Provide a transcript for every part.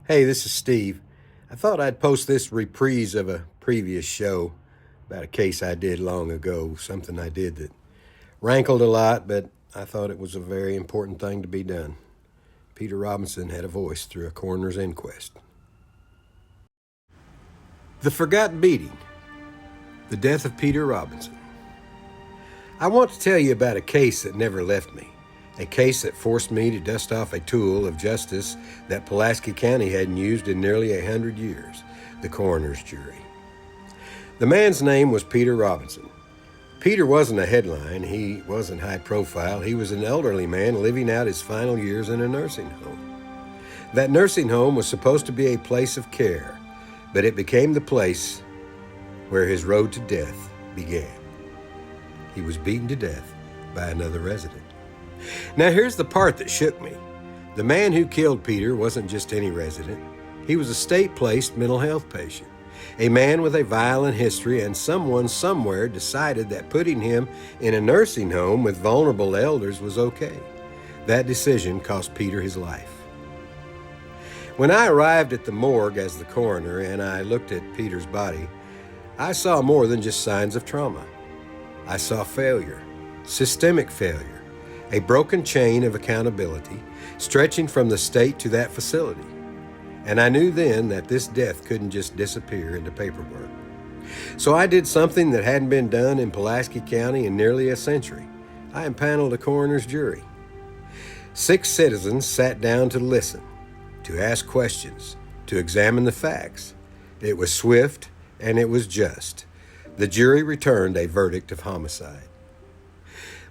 Hey, this is Steve. I thought I'd post this reprise of a previous show about a case I did long ago, something I did that rankled a lot, but I thought it was a very important thing to be done. Peter Robinson had a voice through a coroner's inquest. The Forgotten Beating, the death of Peter Robinson. I want to tell you about a case that never left me. A case that forced me to dust off a tool of justice that Pulaski County hadn't used in nearly 100 years, the coroner's jury. The man's name was Peter Robinson. Peter wasn't a headline, he wasn't high profile, he was an elderly man living out his final years in a nursing home. That nursing home was supposed to be a place of care, but it became the place where his road to death began. He was beaten to death by another resident. Now here's the part that shook me. The man who killed Peter wasn't just any resident. He was a state-placed mental health patient, a man with a violent history, and someone somewhere decided that putting him in a nursing home with vulnerable elders was okay. That decision cost Peter his life. When I arrived at the morgue as the coroner and I looked at Peter's body, I saw more than just signs of trauma. I saw failure, systemic failure, a broken chain of accountability stretching from the state to that facility. And I knew then that this death couldn't just disappear into paperwork. So I did something that hadn't been done in Pulaski County in nearly a century. I empaneled a coroner's jury. 6 citizens sat down to listen, to ask questions, to examine the facts. It was swift and it was just. The jury returned a verdict of homicide.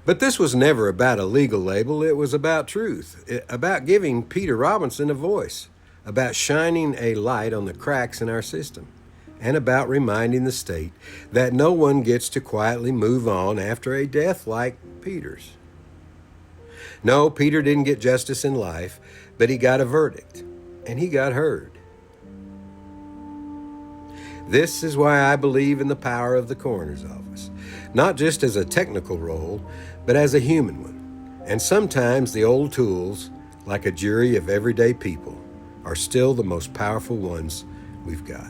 But this was never about a legal label. It was about truth, about giving Peter Robinson a voice, about shining a light on the cracks in our system, and about reminding the state that no one gets to quietly move on after a death like Peter's. No, Peter didn't get justice in life, but he got a verdict, and he got heard. This is why I believe in the power of the coroner's office, not just as a technical role, but as a human one. And sometimes the old tools, like a jury of everyday people, are still the most powerful ones we've got.